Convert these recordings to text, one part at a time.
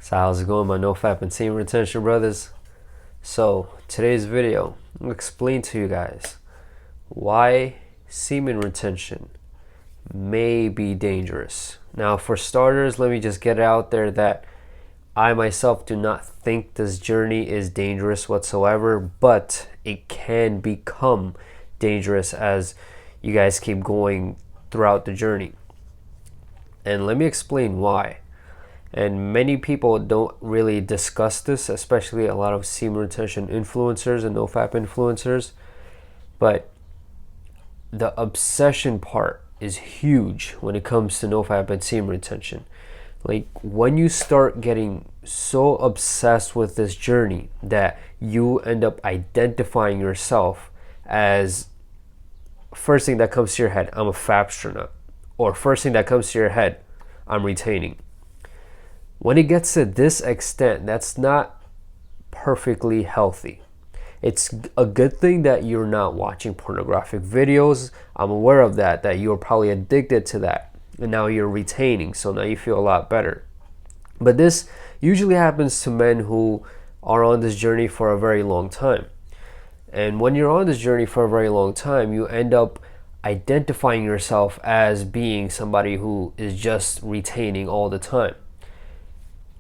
So how's it going, my nofap and semen retention brothers? So today's video, I'll explain to you guys why semen retention may be dangerous. Now, for starters, let me just get it out there that I myself do not think this journey is dangerous whatsoever, but it can become dangerous as you guys keep going throughout the journey. And let me explain why. And many people don't really discuss this, especially a lot of semen retention influencers and nofap influencers. But the obsession part is huge when it comes to nofap and semen retention. Like, when you start getting so obsessed with this journey that you end up identifying yourself as, first thing that comes to your head, I'm a fapstronaut, or first thing that comes to your head, I'm retaining. When it gets to this extent, that's not perfectly healthy. It's a good thing that you're not watching pornographic videos. I'm aware of that you're probably addicted to that. And now you're retaining, so now you feel a lot better. But this usually happens to men who are on this journey for a very long time. And when you're on this journey for a very long time, you end up identifying yourself as being somebody who is just retaining all the time.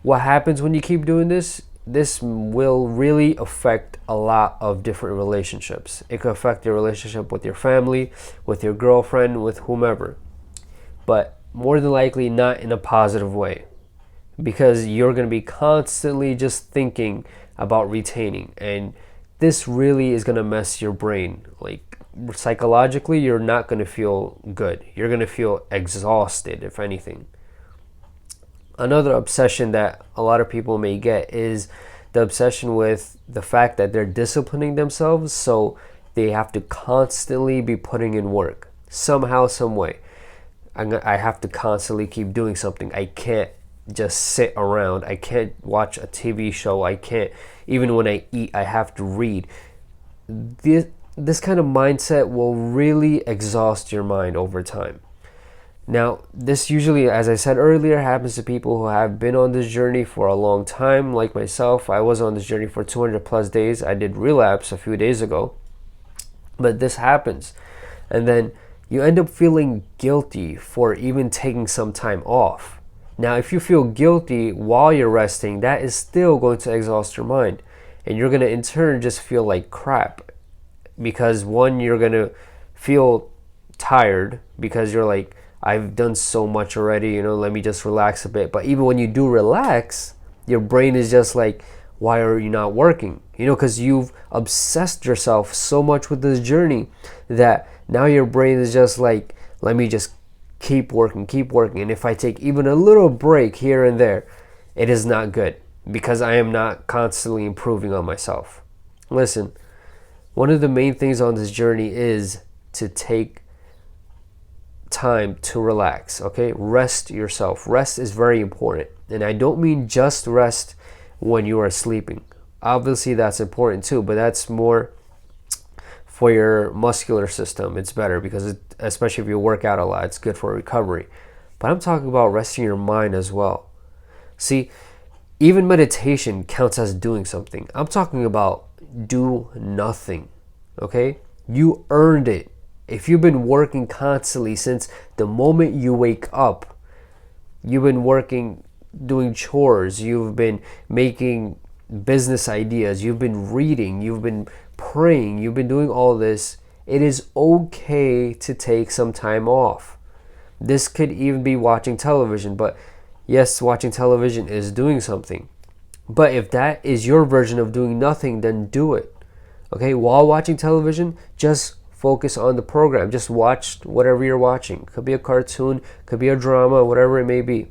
What happens when you keep doing this? This will really affect a lot of different relationships. It could affect your relationship with your family, with your girlfriend, with whomever. But more than likely not in a positive way, because you're going to be constantly just thinking about retaining, and this really is going to mess your brain. Like, psychologically, you're not going to feel good. You're going to feel exhausted, if anything. Another obsession that a lot of people may get is the obsession with the fact that they're disciplining themselves, so they have to constantly be putting in work somehow, some way. I have to constantly keep doing something. I can't just sit around. I can't watch a TV show. I can't, even when I eat, I have to read. This kind of mindset will really exhaust your mind over time. Now, this usually, as I said earlier, happens to people who have been on this journey for a long time, like myself. I was on this journey for 200 plus days. I did relapse a few days ago. But this happens. And then you end up feeling guilty for even taking some time off. Now, if you feel guilty while you're resting, that is still going to exhaust your mind. And you're going to in turn just feel like crap. Because one, you're going to feel tired because you're like, I've done so much already, let me just relax a bit. But even when you do relax, your brain is just like, why are you not working? Because you've obsessed yourself so much with this journey that now your brain is just like, let me just keep working. And if I take even a little break here and there, it is not good because I am not constantly improving on myself. Listen, one of the main things on this journey is to take time to relax. Okay, rest yourself. Rest is very important, and I don't mean just rest when you are sleeping. Obviously that's important too, but that's more for your muscular system. It's better because especially if you work out a lot, it's good for recovery. But I'm talking about resting your mind as well. See, even meditation counts as doing something. I'm talking about do nothing. Okay, you earned it. If you've been working constantly since the moment you wake up, you've been working, doing chores, you've been making business ideas, you've been reading, you've been praying, you've been doing all this, it is okay to take some time off. This could even be watching television, but yes, watching television is doing something. But if that is your version of doing nothing, then do it. Okay, while watching television, just focus on the program. Just watch whatever you're watching. Could be a cartoon, could be a drama, whatever it may be.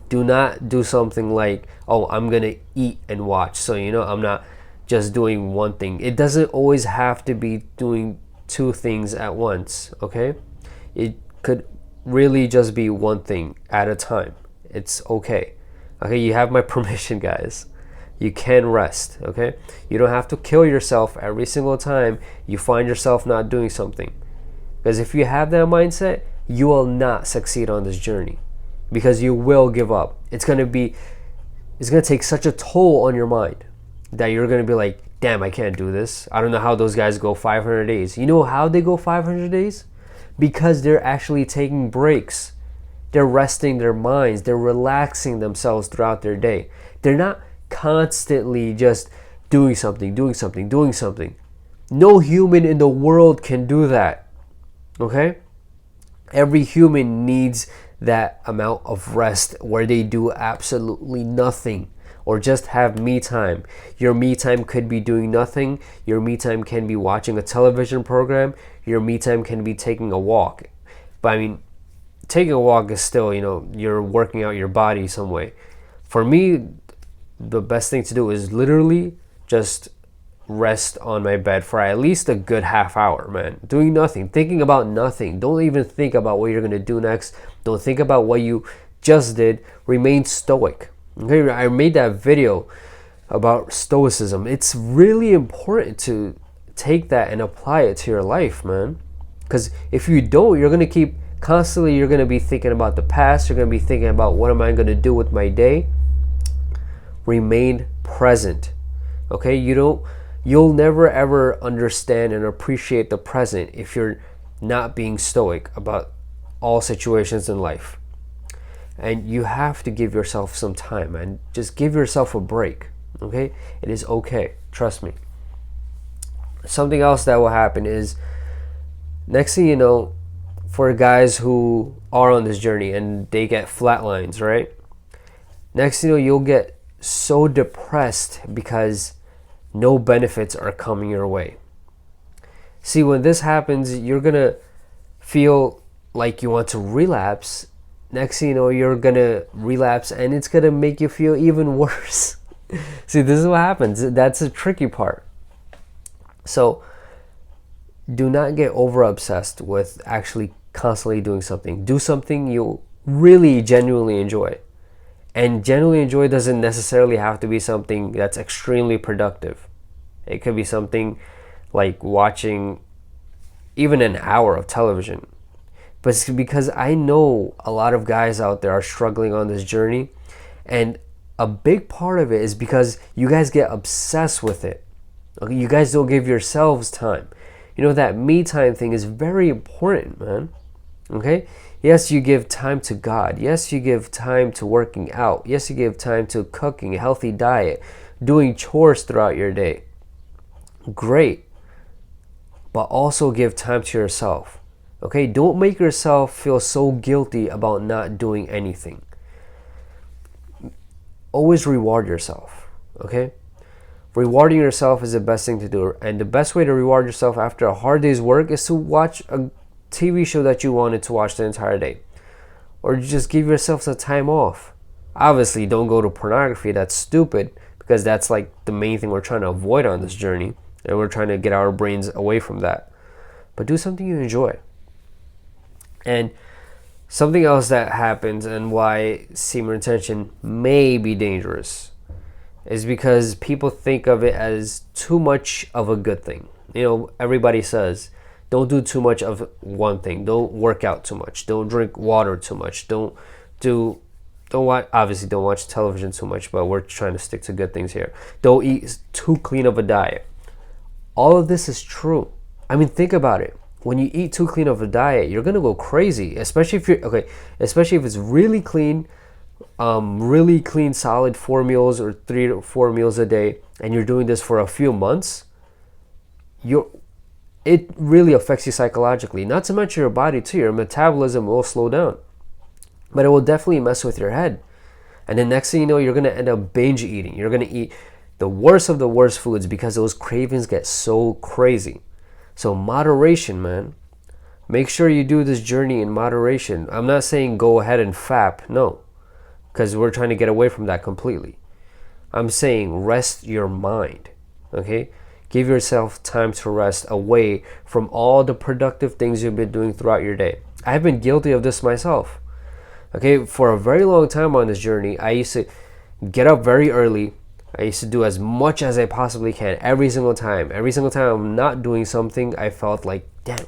Do not do something like, oh, I'm gonna eat and watch, so I'm not just doing one thing. It doesn't always have to be doing two things at once. Okay, it could really just be one thing at a time. It's okay. Okay, you have my permission, guys. You can rest. Okay, you don't have to kill yourself every single time you find yourself not doing something, because if you have that mindset, you will not succeed on this journey, because you will give up. It's going to be it's going to take such a toll on your mind that you're going to be like, damn, I can't do this. I don't know how those guys go 500 days. You know how they go 500 days? Because they're actually taking breaks. They're resting their minds. They're relaxing themselves throughout their day. They're not constantly just doing something. No human in the world can do that. Okay? Every human needs that amount of rest where they do absolutely nothing or just have me time. Your me time could be doing nothing. Your me time can be watching a television program. Your me time can be taking a walk. But I mean, taking a walk is still, you're working out your body some way. For me, the best thing to do is literally just rest on my bed for at least a good half hour, man. Doing nothing, thinking about nothing. Don't even think about what you're going to do next. Don't think about what you just did. Remain stoic. Okay, I made that video about stoicism. It's really important to take that and apply it to your life, man. Because if you don't, you're going to keep constantly, you're going to be thinking about the past. You're going to be thinking about what am I going to do with my day. Remain present. Okay, you'll never ever understand and appreciate the present if you're not being stoic about all situations in life. And you have to give yourself some time, man. Just give yourself a break. Okay, it is okay, trust me. Something else that will happen is, next thing you know, for guys who are on this journey and they get flatlines, right? Next thing you know, you'll get so depressed because no benefits are coming your way. See, when this happens, you're gonna feel like you want to relapse. Next thing you know, you're gonna relapse and it's gonna make you feel even worse. See, this is what happens. That's the tricky part. So do not get over obsessed with actually constantly doing something. Do something you really genuinely enjoy. And genuinely enjoy doesn't necessarily have to be something that's extremely productive. It could be something like watching even an hour of television. But it's because I know a lot of guys out there are struggling on this journey. And a big part of it is because you guys get obsessed with it. Okay? You guys don't give yourselves time. That me time thing is very important, man. Okay? Yes, you give time to God. Yes, you give time to working out. Yes, you give time to cooking, a healthy diet, doing chores throughout your day. Great. But also give time to yourself. Okay? Don't make yourself feel so guilty about not doing anything. Always reward yourself. Okay? Rewarding yourself is the best thing to do. And the best way to reward yourself after a hard day's work is to watch a TV show that you wanted to watch the entire day, or just give yourself some time off. Obviously, don't go to pornography. That's stupid, because that's like the main thing we're trying to avoid on this journey, and we're trying to get our brains away from that. But do something you enjoy. And something else that happens and why semen retention may be dangerous is because people think of it as too much of a good thing. Everybody says, don't do too much of one thing. Don't work out too much. Don't drink water too much. Don't watch television too much, but we're trying to stick to good things here. Don't eat too clean of a diet. All of this is true. I mean, think about it. When you eat too clean of a diet, you're gonna go crazy, especially if it's really clean, solid 4 meals or 3 to 4 meals a day, and you're doing this for a few months. It really affects you psychologically. Not to mention your body too. Your metabolism will slow down. But it will definitely mess with your head. And then next thing you know, you're going to end up binge eating. You're going to eat the worst of the worst foods because those cravings get so crazy. So moderation, man. Make sure you do this journey in moderation. I'm not saying go ahead and fap. No. Because we're trying to get away from that completely. I'm saying rest your mind. Okay? Give yourself time to rest away from all the productive things you've been doing throughout your day. I've been guilty of this myself. Okay, for a very long time on this journey, I used to get up very early. I used to do as much as I possibly can every single time. Every single time I'm not doing something, I felt like, damn,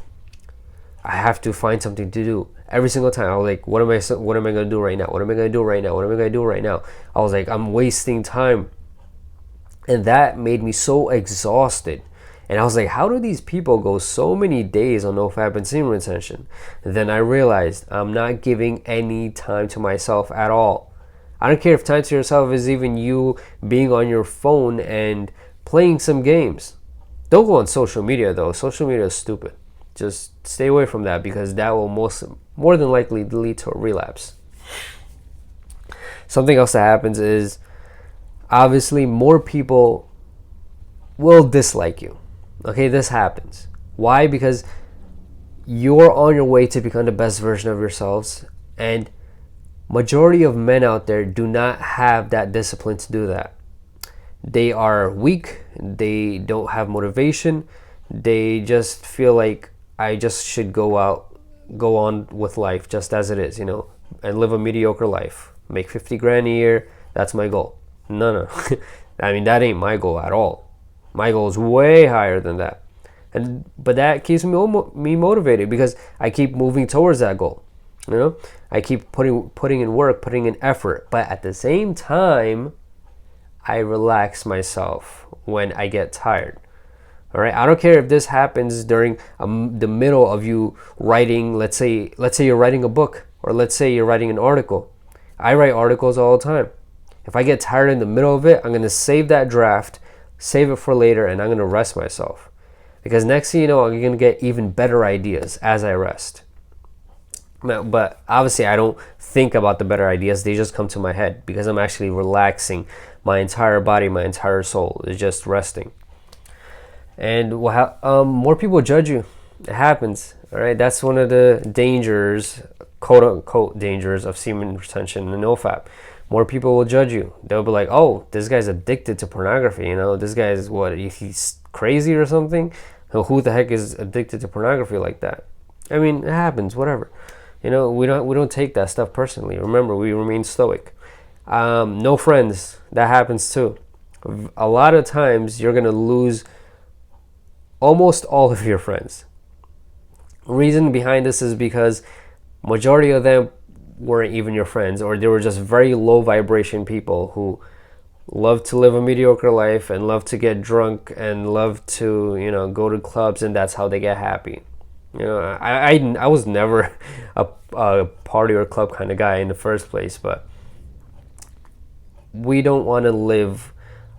I have to find something to do every single time. I was like, what am I going to do right now? What am I going to do right now? What am I going to do right now? I was like, I'm wasting time. And that made me so exhausted. And I was like, how do these people go so many days on nofap and semen retention? And then I realized I'm not giving any time to myself at all. I don't care if time to yourself is even you being on your phone and playing some games. Don't go on social media though. Social media is stupid. Just stay away from that, because that will more than likely lead to a relapse. Something else that happens is, obviously, more people will dislike you. Okay, this happens. Why? Because you're on your way to become the best version of yourselves, and majority of men out there do not have that discipline to do that. They are weak. They don't have motivation. They just feel like, I just should go on with life just as it is, and live a mediocre life. Make 50 grand a year. That's my goal. No. I mean, that ain't my goal at all. My goal is way higher than that. But that keeps me motivated, because I keep moving towards that goal. I keep putting in work, putting in effort. But at the same time, I relax myself when I get tired. All right, I don't care if this happens during the middle of you writing. Let's say you're writing a book, or let's say you're writing an article. I write articles all the time. If I get tired in the middle of it, I'm going to save that draft, save it for later, and I'm going to rest myself. Because next thing you know, I'm going to get even better ideas as I rest. But obviously, I don't think about the better ideas. They just come to my head, because I'm actually relaxing my entire body, my entire soul is just resting. And more people judge you. It happens. All right, that's one of the dangers, quote unquote dangers, of semen retention and nofap. More people will judge you. They'll be like, "Oh, this guy's addicted to pornography. This guy is he's crazy or something. Who the heck is addicted to pornography like that?" I mean, it happens. Whatever. We don't take that stuff personally. Remember, we remain stoic. No friends. That happens too. A lot of times, you're gonna lose almost all of your friends. Reason behind this is because majority of them weren't even your friends, or they were just very low vibration people who love to live a mediocre life and love to get drunk and love to go to clubs, and that's how they get happy. I was never a party or club kind of guy in the first place, but we don't want to live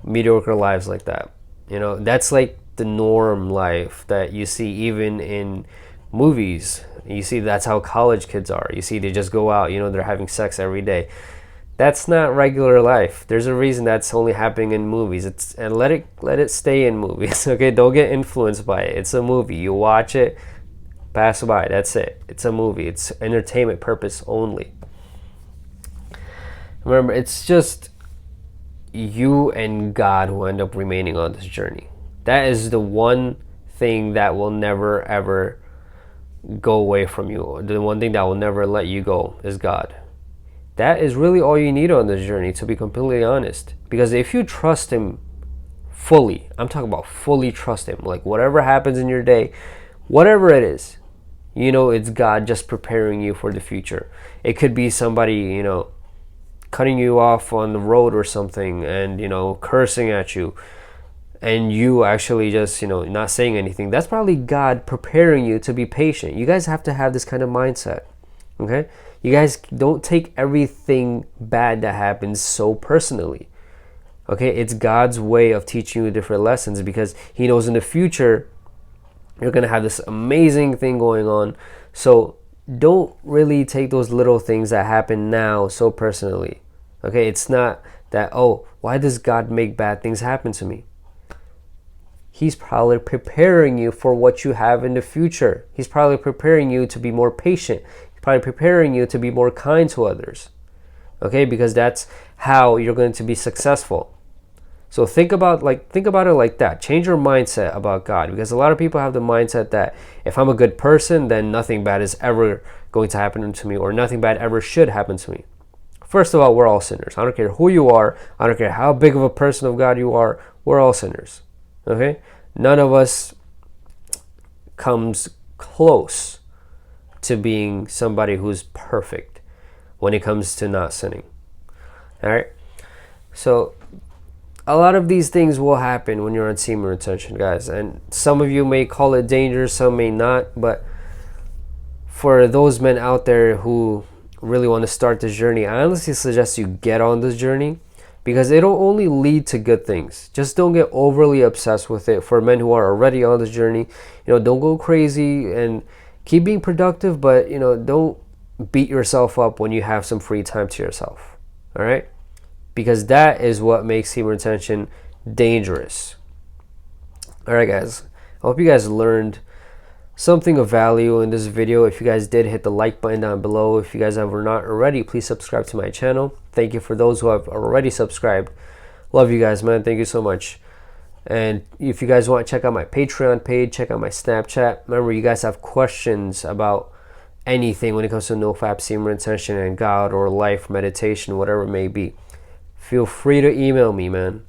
mediocre lives like that. That's like the norm life that you see even in movies. You see that's how college kids are. You see they just go out, they're having sex every day. That's not regular life. There's a reason that's only happening in movies. And let it stay in movies. Okay, don't get influenced by it. It's a movie. You watch it, pass by. That's it. It's a movie. It's entertainment purpose only. Remember, it's just you and God who end up remaining on this journey. That is the one thing that will never ever go away from you. The one thing that will never let you go is God. That is really all you need on this journey, to be completely honest. Because if you trust Him fully, I'm talking about fully trust Him, like whatever happens in your day, whatever it is, it's God just preparing you for the future. It could be somebody, cutting you off on the road or something, and cursing at you, and you actually just not saying anything. That's probably God preparing you to be patient. You guys have to have this kind of mindset. Okay, you guys don't take everything bad that happens so personally. Okay, it's God's way of teaching you different lessons, because He knows in the future you're gonna have this amazing thing going on. So don't really take those little things that happen now so personally. Okay, it's not that, oh, why does God make bad things happen to me? He's probably preparing you for what you have in the future. He's probably preparing you to be more patient. He's probably preparing you to be more kind to others. Okay, because that's how you're going to be successful. So think about it like that. Change your mindset about God, because a lot of people have the mindset that if I'm a good person, then nothing bad is ever going to happen to me, or nothing bad ever should happen to me. First of all, we're all sinners. I don't care who you are. I don't care how big of a person of God you are. We're all sinners. Okay? None of us comes close to being somebody who's perfect when it comes to not sinning. All right. So a lot of these things will happen when you're on semen retention, guys, and some of you may call it dangerous, some may not. But for those men out there who really want to start this journey, I honestly suggest you get on this journey, because it'll only lead to good things. Just don't get overly obsessed with it. For men who are already on this journey, don't go crazy, and keep being productive, but don't beat yourself up when you have some free time to yourself. All right, because that is what makes semen retention dangerous. All right, guys, I hope you guys learned something of value in this video. If you guys did, hit the like button down below. If you guys have not already, please subscribe to my channel. Thank you for those who have already subscribed. Love you guys, man. Thank you so much. And if you guys want to check out my Patreon page, check out my Snapchat. Remember, you guys have questions about anything when it comes to nofap, semen retention, and God or life, meditation, whatever it may be, feel free to email me, man.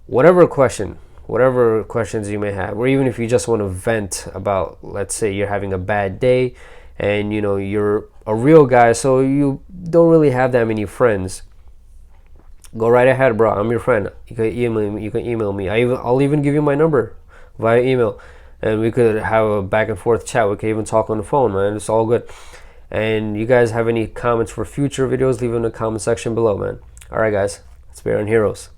Whatever questions you may have, or even if you just want to vent about, let's say you're having a bad day and you're a real guy, so you don't really have that many friends, go right ahead, bro. I'm your friend. You can email me. I'll even give you my number via email, and we could have a back and forth chat. We could even talk on the phone, man. It's all good. And you guys have any comments for future videos, leave them in the comment section below, man. All right, guys, let's be on Heroes.